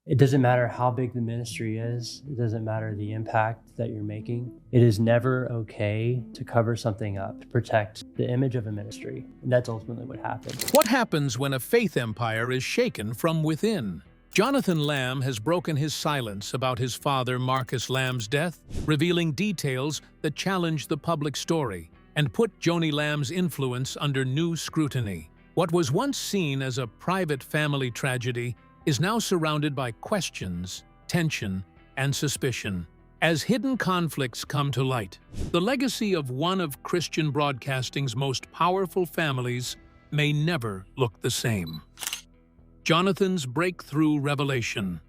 It doesn't matter how big the ministry is. It doesn't matter the impact that you're making. It is never okay to cover something up, to protect the image of a ministry. And that's ultimately what happened. What happens when a faith empire is shaken from within? Jonathan Lamb has broken his silence about his father Marcus Lamb's death, revealing details that challenge the public story and put Joni Lamb's influence under new scrutiny. What was once seen as a private family tragedy is now surrounded by questions, tension, and suspicion. As hidden conflicts come to light, the legacy of one of Christian broadcasting's most powerful families may never look the same. Jonathan's breakthrough revelation.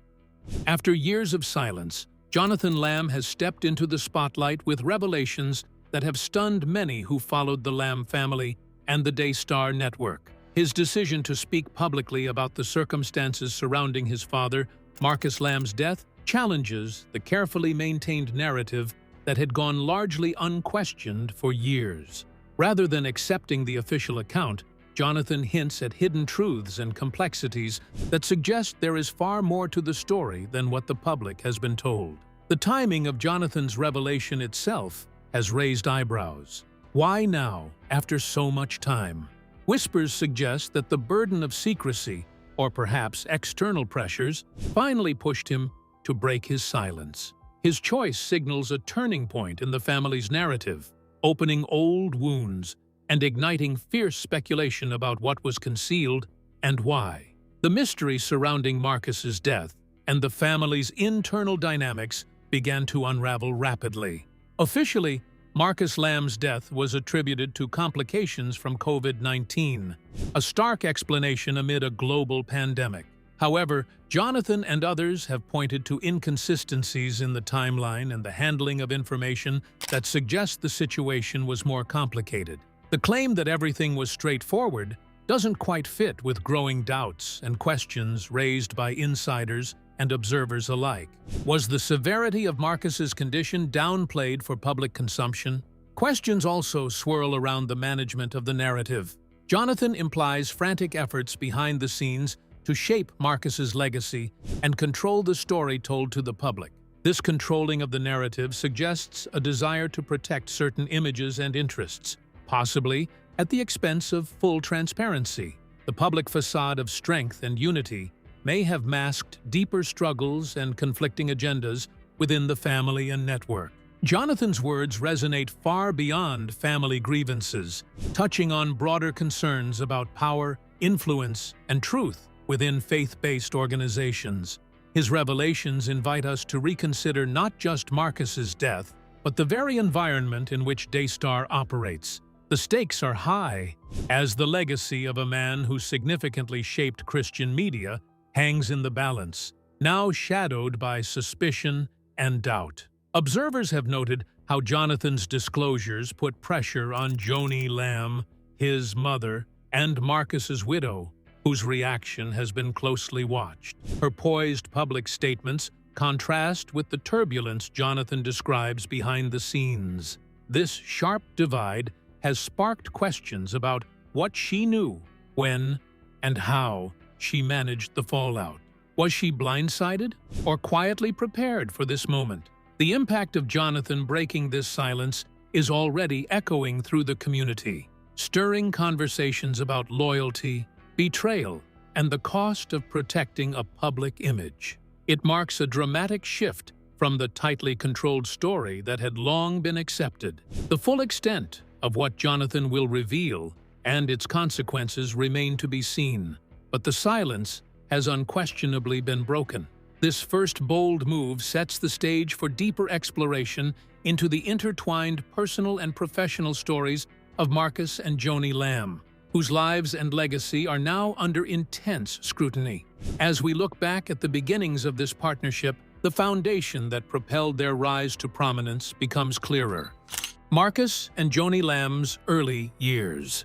After years of silence, Jonathan Lamb has stepped into the spotlight with revelations that have stunned many who followed the Lamb family and the Daystar Network. His decision to speak publicly about the circumstances surrounding his father, Marcus Lamb's death, challenges the carefully maintained narrative that had gone largely unquestioned for years. Rather than accepting the official account, Jonathan hints at hidden truths and complexities that suggest there is far more to the story than what the public has been told. The timing of Jonathan's revelation itself has raised eyebrows. Why now, after so much time? Whispers suggest that the burden of secrecy, or perhaps external pressures, finally pushed him to break his silence. His choice signals a turning point in the family's narrative, opening old wounds and igniting fierce speculation about what was concealed and why. The mystery surrounding Marcus's death and the family's internal dynamics began to unravel rapidly. Officially, Marcus Lamb's death was attributed to complications from COVID-19, a stark explanation amid a global pandemic. However, Jonathan and others have pointed to inconsistencies in the timeline and the handling of information that suggest the situation was more complicated. The claim that everything was straightforward doesn't quite fit with growing doubts and questions raised by insiders and observers alike. Was the severity of Marcus's condition downplayed for public consumption? Questions also swirl around the management of the narrative. Jonathan implies frantic efforts behind the scenes to shape Marcus's legacy and control the story told to the public. This controlling of the narrative suggests a desire to protect certain images and interests, possibly at the expense of full transparency. The public facade of strength and unity may have masked deeper struggles and conflicting agendas within the family and network. Jonathan's words resonate far beyond family grievances, touching on broader concerns about power, influence, and truth within faith-based organizations. His revelations invite us to reconsider not just Marcus's death, but the very environment in which Daystar operates. The stakes are high, as the legacy of a man who significantly shaped Christian media hangs in the balance, now shadowed by suspicion and doubt. Observers have noted how Jonathan's disclosures put pressure on Joni Lamb, his mother, and Marcus's widow, whose reaction has been closely watched. Her poised public statements contrast with the turbulence Jonathan describes behind the scenes. This sharp divide has sparked questions about what she knew, when, and how she managed the fallout. Was she blindsided or quietly prepared for this moment? The impact of Jonathan breaking this silence is already echoing through the community, stirring conversations about loyalty, betrayal, and the cost of protecting a public image. It marks a dramatic shift from the tightly controlled story that had long been accepted. The full extent of what Jonathan will reveal and its consequences remain to be seen, but the silence has unquestionably been broken. This first bold move sets the stage for deeper exploration into the intertwined personal and professional stories of Marcus and Joni Lamb, whose lives and legacy are now under intense scrutiny. As we look back at the beginnings of this partnership, the foundation that propelled their rise to prominence becomes clearer. Marcus and Joni Lamb's early years.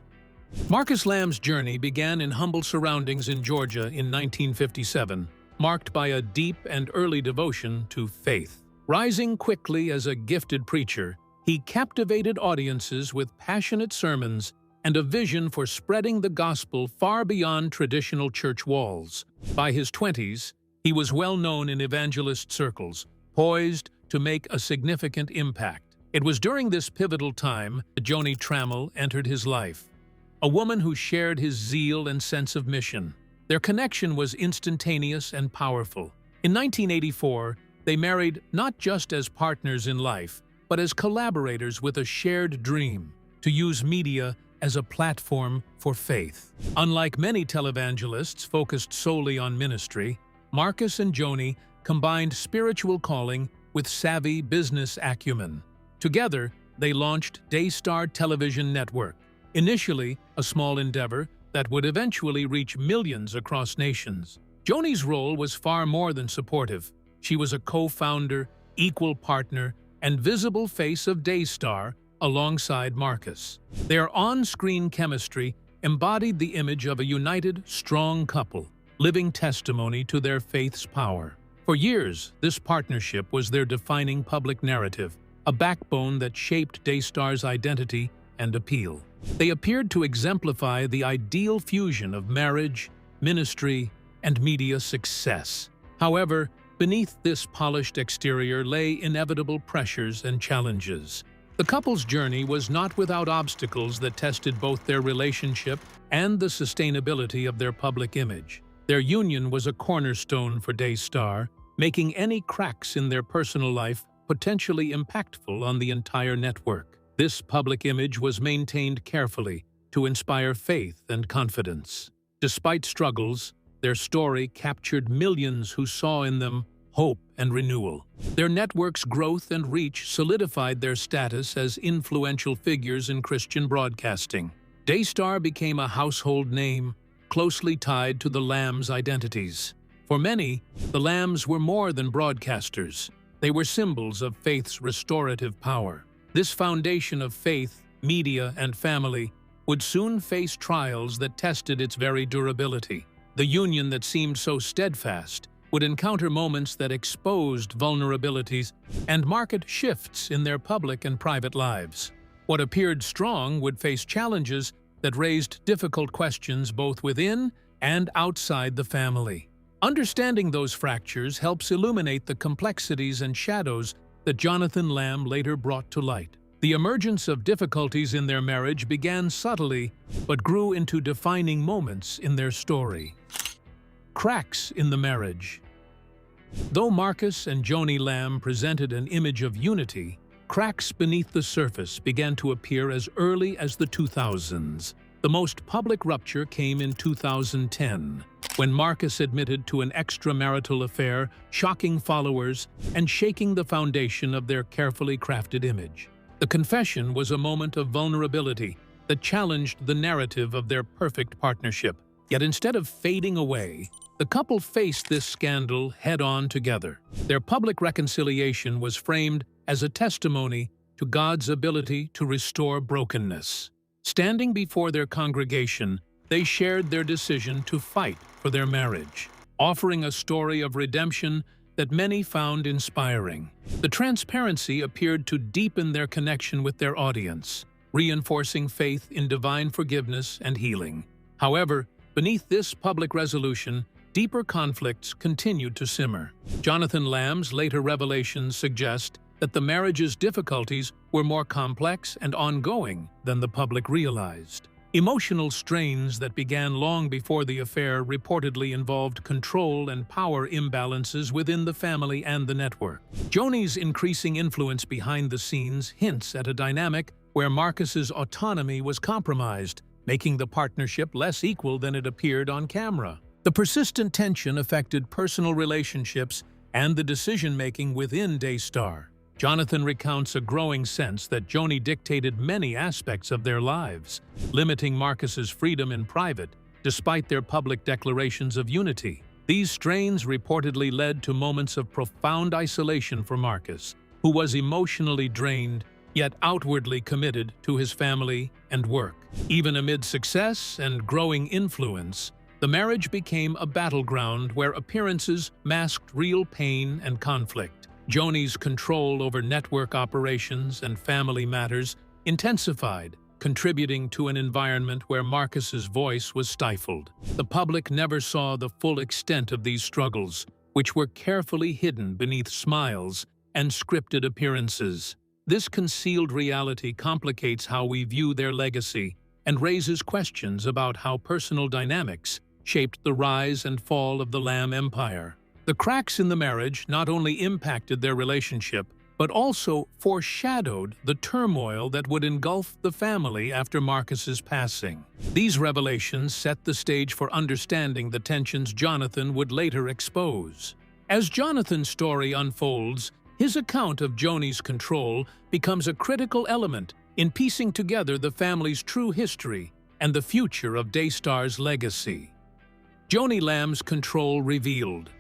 Marcus Lamb's journey began in humble surroundings in Georgia in 1957, marked by a deep and early devotion to faith. Rising quickly as a gifted preacher, he captivated audiences with passionate sermons and a vision for spreading the gospel far beyond traditional church walls. By his 20s, He was well known in evangelist circles, poised to make a significant impact. It was during this pivotal time that Joni Lamb entered his life, a woman who shared his zeal and sense of mission. Their connection was instantaneous and powerful. In 1984, they married not just as partners in life, but as collaborators with a shared dream to use media as a platform for faith. Unlike many televangelists focused solely on ministry, Marcus and Joni combined spiritual calling with savvy business acumen. Together, they launched Daystar Television Network, initially a small endeavor that would eventually reach millions across nations. Joni's role was far more than supportive. She was a co-founder, equal partner, and visible face of Daystar alongside Marcus. Their on-screen chemistry embodied the image of a united, strong couple, living testimony to their faith's power. For years, this partnership was their defining public narrative, a backbone that shaped Daystar's identity and appeal. They appeared to exemplify the ideal fusion of marriage, ministry, and media success. However, beneath this polished exterior lay inevitable pressures and challenges. The couple's journey was not without obstacles that tested both their relationship and the sustainability of their public image. Their union was a cornerstone for Daystar, making any cracks in their personal life potentially impactful on the entire network. This public image was maintained carefully to inspire faith and confidence. Despite struggles, their story captured millions who saw in them hope and renewal. Their network's growth and reach solidified their status as influential figures in Christian broadcasting. Daystar became a household name, closely tied to the Lambs' identities. For many, the Lambs were more than broadcasters. They were symbols of faith's restorative power. This foundation of faith, media, and family would soon face trials that tested its very durability. The union that seemed so steadfast would encounter moments that exposed vulnerabilities and marked shifts in their public and private lives. What appeared strong would face challenges that raised difficult questions both within and outside the family. Understanding those fractures helps illuminate the complexities and shadows that Joanie Lamb later brought to light. The emergence of difficulties in their marriage began subtly, but grew into defining moments in their story. Cracks in the marriage. Though Marcus and Joni Lamb presented an image of unity, cracks beneath the surface began to appear as early as the 2000s. The most public rupture came in 2010, when Marcus admitted to an extramarital affair, shocking followers and shaking the foundation of their carefully crafted image. The confession was a moment of vulnerability that challenged the narrative of their perfect partnership. Yet instead of fading away, the couple faced this scandal head-on together. Their public reconciliation was framed as a testimony to God's ability to restore brokenness. Standing before their congregation, they shared their decision to fight for their marriage, offering a story of redemption that many found inspiring. The transparency appeared to deepen their connection with their audience, reinforcing faith in divine forgiveness and healing. However, beneath this public resolution, deeper conflicts continued to simmer. Joanie Lamb's later revelations suggest that the marriage's difficulties were more complex and ongoing than the public realized. Emotional strains that began long before the affair reportedly involved control and power imbalances within the family and the network. Joni's increasing influence behind the scenes hints at a dynamic where Marcus's autonomy was compromised, making the partnership less equal than it appeared on camera. The persistent tension affected personal relationships and the decision-making within Daystar. Joanie recounts a growing sense that Joni dictated many aspects of their lives, limiting Marcus's freedom in private, despite their public declarations of unity. These strains reportedly led to moments of profound isolation for Marcus, who was emotionally drained, yet outwardly committed to his family and work. Even amid success and growing influence, the marriage became a battleground where appearances masked real pain and conflict. Joni's control over network operations and family matters intensified, contributing to an environment where Marcus's voice was stifled. The public never saw the full extent of these struggles, which were carefully hidden beneath smiles and scripted appearances. This concealed reality complicates how we view their legacy and raises questions about how personal dynamics shaped the rise and fall of the Lamb empire. The cracks in the marriage not only impacted their relationship, but also foreshadowed the turmoil that would engulf the family after Marcus's passing. These revelations set the stage for understanding the tensions Jonathan would later expose. As Jonathan's story unfolds, his account of Joni's control becomes a critical element in piecing together the family's true history and the future of Daystar's legacy. Joni Lamb's control revealed.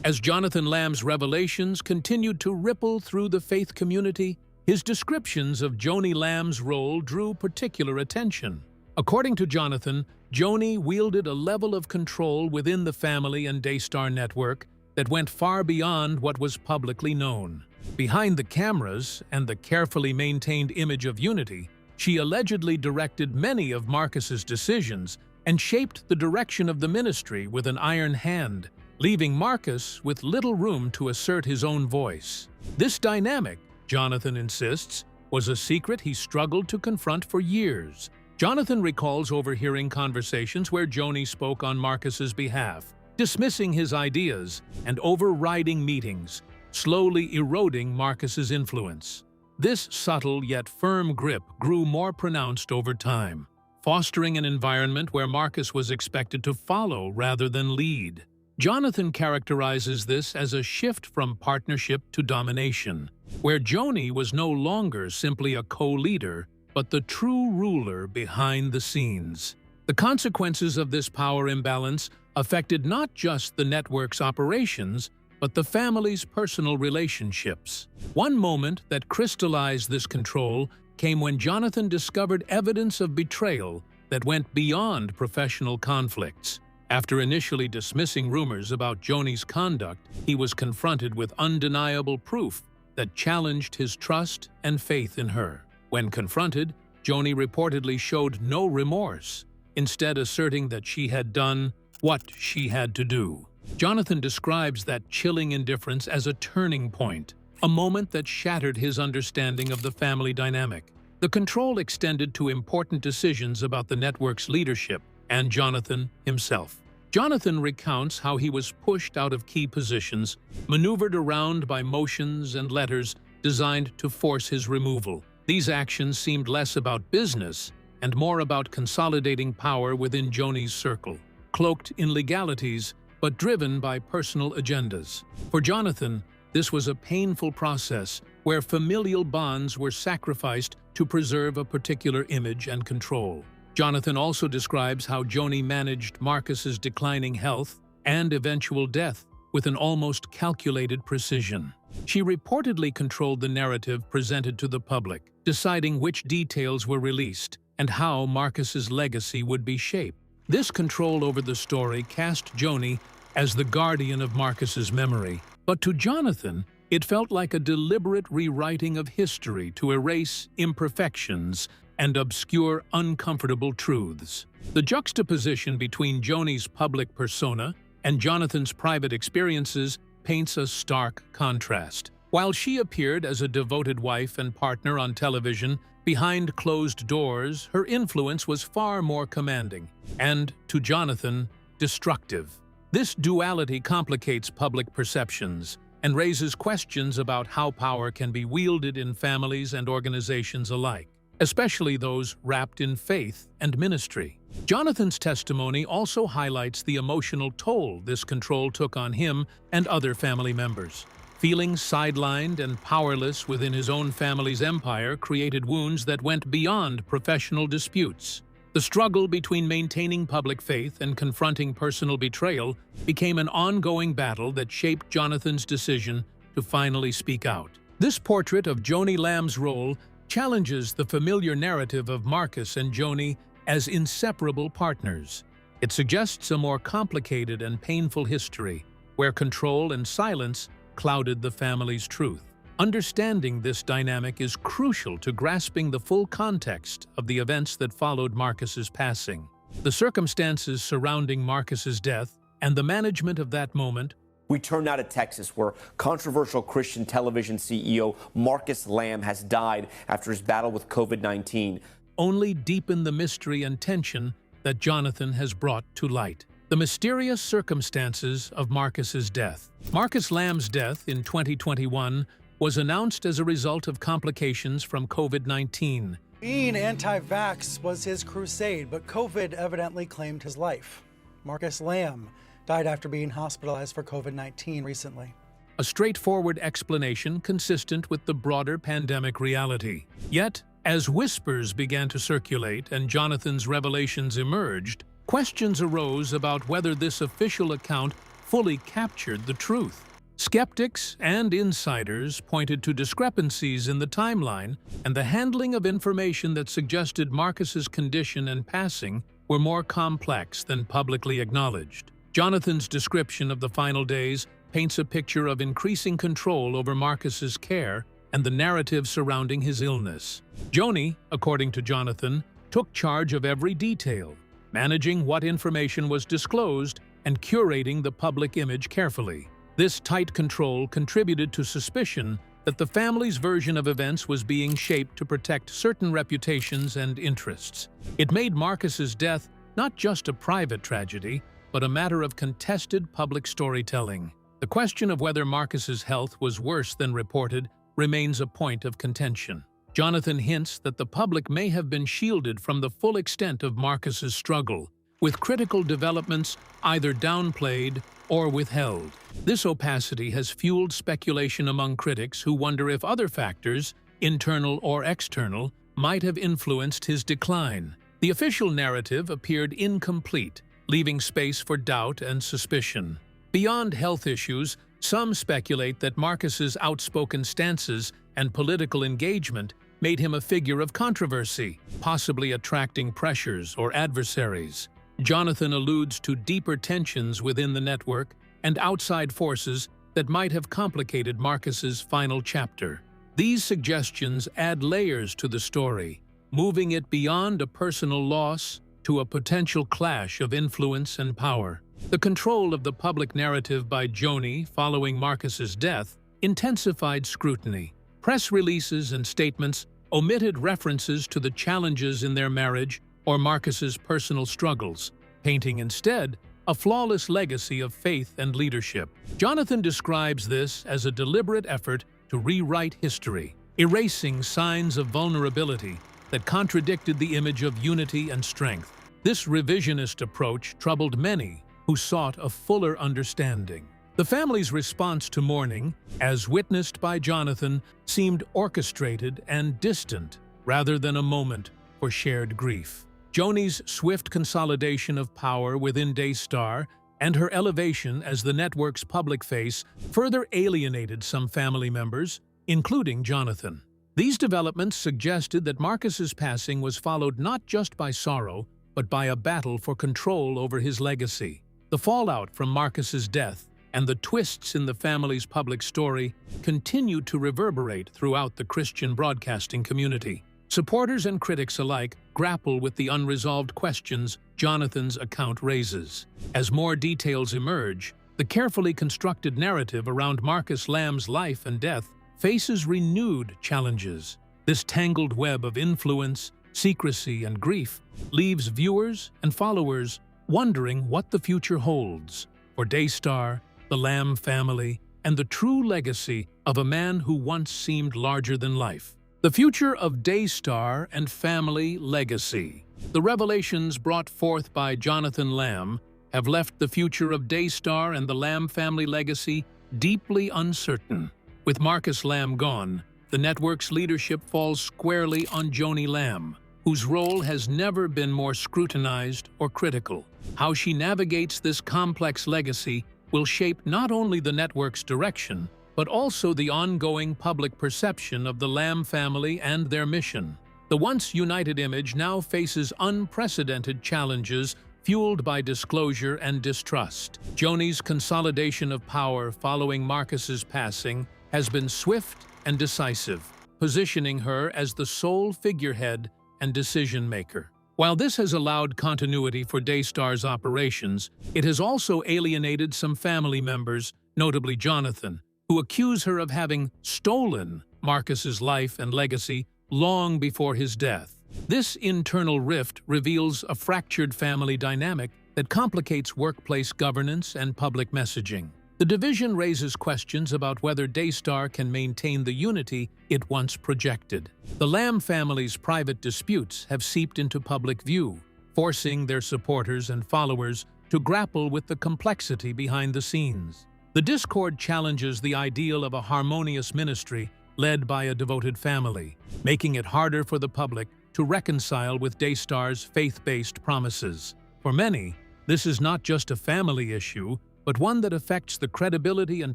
As Jonathan Lamb's revelations continued to ripple through the faith community, his descriptions of Joni Lamb's role drew particular attention. According to Jonathan, Joni wielded a level of control within the family and Daystar network that went far beyond what was publicly known. Behind the cameras and the carefully maintained image of unity, she allegedly directed many of Marcus's decisions and shaped the direction of the ministry with an iron hand, leaving Marcus with little room to assert his own voice. This dynamic, Jonathan insists, was a secret he struggled to confront for years. Jonathan recalls overhearing conversations where Joni spoke on Marcus's behalf, dismissing his ideas and overriding meetings, slowly eroding Marcus's influence. This subtle yet firm grip grew more pronounced over time, fostering an environment where Marcus was expected to follow rather than lead. Jonathan characterizes this as a shift from partnership to domination, where Joni was no longer simply a co-leader, but the true ruler behind the scenes. The consequences of this power imbalance affected not just the network's operations, but the family's personal relationships. One moment that crystallized this control came when Jonathan discovered evidence of betrayal that went beyond professional conflicts. After initially dismissing rumors about Joni's conduct, he was confronted with undeniable proof that challenged his trust and faith in her. When confronted, Joni reportedly showed no remorse, instead asserting that she had done what she had to do. Jonathan describes that chilling indifference as a turning point, a moment that shattered his understanding of the family dynamic. The control extended to important decisions about the network's leadership and Jonathan himself. Jonathan recounts how he was pushed out of key positions, maneuvered around by motions and letters designed to force his removal. These actions seemed less about business and more about consolidating power within Joni's circle, cloaked in legalities but driven by personal agendas. For Jonathan, this was a painful process where familial bonds were sacrificed to preserve a particular image and control. Jonathan also describes how Joni managed Marcus's declining health and eventual death with an almost calculated precision. She reportedly controlled the narrative presented to the public, deciding which details were released and how Marcus's legacy would be shaped. This control over the story cast Joni as the guardian of Marcus's memory, but to Jonathan, it felt like a deliberate rewriting of history to erase imperfections and obscure uncomfortable truths. The juxtaposition between Joni's public persona and Jonathan's private experiences paints a stark contrast. While she appeared as a devoted wife and partner on television, behind closed doors, her influence was far more commanding and, to Jonathan, destructive. This duality complicates public perceptions and raises questions about how power can be wielded in families and organizations alike, especially those wrapped in faith and ministry. Jonathan's testimony also highlights the emotional toll this control took on him and other family members. Feeling sidelined and powerless within his own family's empire created wounds that went beyond professional disputes. The struggle between maintaining public faith and confronting personal betrayal became an ongoing battle that shaped Jonathan's decision to finally speak out. This portrait of Joni Lamb's role challenges the familiar narrative of Marcus and Joni as inseparable partners. It suggests a more complicated and painful history, where control and silence clouded the family's truth. Understanding this dynamic is crucial to grasping the full context of the events that followed Marcus's passing. The circumstances surrounding Marcus's death and the management of that moment We turn now to Texas, where controversial Christian television CEO Marcus Lamb has died after his battle with COVID-19. Only deepen the mystery and tension that Jonathan has brought to light. The mysterious circumstances of Marcus's death. Marcus Lamb's death in 2021 was announced as a result of complications from COVID-19. Being anti-vax was his crusade, but COVID evidently claimed his life. Marcus Lamb died after being hospitalized for COVID-19 recently. A straightforward explanation consistent with the broader pandemic reality. Yet, as whispers began to circulate and Jonathan's revelations emerged, questions arose about whether this official account fully captured the truth. Skeptics and insiders pointed to discrepancies in the timeline, and the handling of information that suggested Marcus's condition and passing were more complex than publicly acknowledged. Jonathan's description of the final days paints a picture of increasing control over Marcus's care and the narrative surrounding his illness. Joni, according to Jonathan, took charge of every detail, managing what information was disclosed and curating the public image carefully. This tight control contributed to suspicion that the family's version of events was being shaped to protect certain reputations and interests. It made Marcus's death not just a private tragedy, but a matter of contested public storytelling. The question of whether Marcus's health was worse than reported remains a point of contention. Jonathan hints that the public may have been shielded from the full extent of Marcus's struggle, with critical developments either downplayed or withheld. This opacity has fueled speculation among critics who wonder if other factors, internal or external, might have influenced his decline. The official narrative appeared incomplete, leaving space for doubt and suspicion. Beyond health issues, some speculate that Marcus's outspoken stances and political engagement made him a figure of controversy, possibly attracting pressures or adversaries. Jonathan alludes to deeper tensions within the network and outside forces that might have complicated Marcus's final chapter. These suggestions add layers to the story, moving it beyond a personal loss to a potential clash of influence and power. The control of the public narrative by Joni following Marcus's death intensified scrutiny. Press releases and statements omitted references to the challenges in their marriage or Marcus's personal struggles, painting instead a flawless legacy of faith and leadership. Jonathan describes this as a deliberate effort to rewrite history, erasing signs of vulnerability that contradicted the image of unity and strength. This revisionist approach troubled many who sought a fuller understanding. The family's response to mourning, as witnessed by Jonathan, seemed orchestrated and distant, rather than a moment for shared grief. Joni's swift consolidation of power within Daystar and her elevation as the network's public face further alienated some family members, including Jonathan. These developments suggested that Marcus's passing was followed not just by sorrow, but by a battle for control over his legacy. The fallout from Marcus's death and the twists in the family's public story continued to reverberate throughout the Christian broadcasting community. Supporters and critics alike grapple with the unresolved questions Jonathan's account raises. As more details emerge, the carefully constructed narrative around Marcus Lamb's life and death faces renewed challenges. This tangled web of influence, secrecy, and grief leaves viewers and followers wondering what the future holds for Daystar, the Lamb family, and the true legacy of a man who once seemed larger than life. The future of Daystar and family legacy. The revelations brought forth by Jonathan Lamb have left the future of Daystar and the Lamb family legacy deeply uncertain. With Marcus Lamb gone, the network's leadership falls squarely on Joni Lamb, whose role has never been more scrutinized or critical. How she navigates this complex legacy will shape not only the network's direction, but also the ongoing public perception of the Lamb family and their mission. The once united image now faces unprecedented challenges fueled by disclosure and distrust. Joni's consolidation of power following Marcus's passing has been swift and decisive, positioning her as the sole figurehead and decision-maker. While this has allowed continuity for Daystar's operations, it has also alienated some family members notably Jonathan, who accuse her of having stolen Marcus's life and legacy long before his death. This internal rift reveals a fractured family dynamic that complicates workplace governance and public messaging. The division raises questions about whether Daystar can maintain the unity it once projected. The Lamb family's private disputes have seeped into public view, forcing their supporters and followers to grapple with the complexity behind the scenes. The discord challenges the ideal of a harmonious ministry led by a devoted family, making it harder for the public to reconcile with Daystar's faith-based promises. For many, this is not just a family issue, but one that affects the credibility and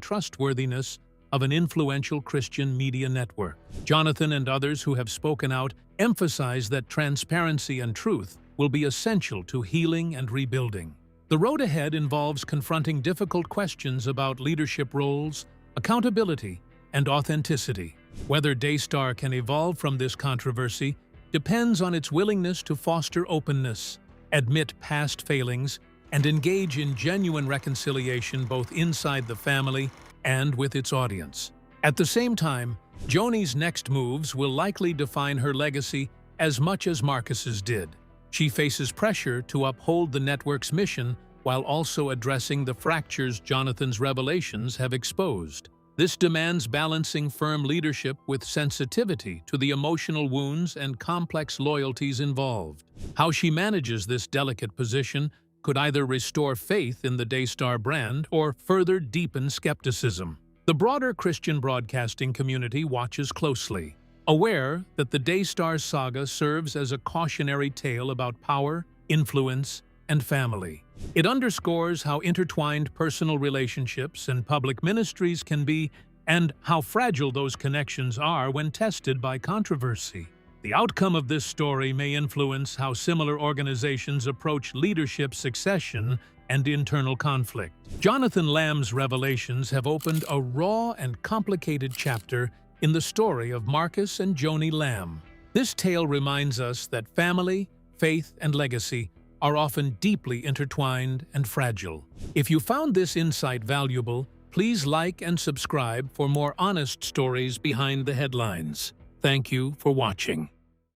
trustworthiness of an influential Christian media network. Jonathan and others who have spoken out emphasize that transparency and truth will be essential to healing and rebuilding. The road ahead involves confronting difficult questions about leadership roles, accountability, and authenticity. Whether Daystar can evolve from this controversy depends on its willingness to foster openness, admit past failings, and engage in genuine reconciliation both inside the family and with its audience. At the same time, Joni's next moves will likely define her legacy as much as Marcus's did. She faces pressure to uphold the network's mission while also addressing the fractures Jonathan's revelations have exposed. This demands balancing firm leadership with sensitivity to the emotional wounds and complex loyalties involved. How she manages this delicate position could either restore faith in the Daystar brand or further deepen skepticism. The broader Christian broadcasting community watches closely, aware that the Daystar saga serves as a cautionary tale about power, influence, and family. It underscores how intertwined personal relationships and public ministries can be and how fragile those connections are when tested by controversy. The outcome of this story may influence how similar organizations approach leadership succession and internal conflict. Jonathan Lamb's revelations have opened a raw and complicated chapter in the story of Marcus and Joni Lamb. This tale reminds us that family, faith, and legacy are often deeply intertwined and fragile. If you found this insight valuable, please like and subscribe for more honest stories behind the headlines. Thank you for watching.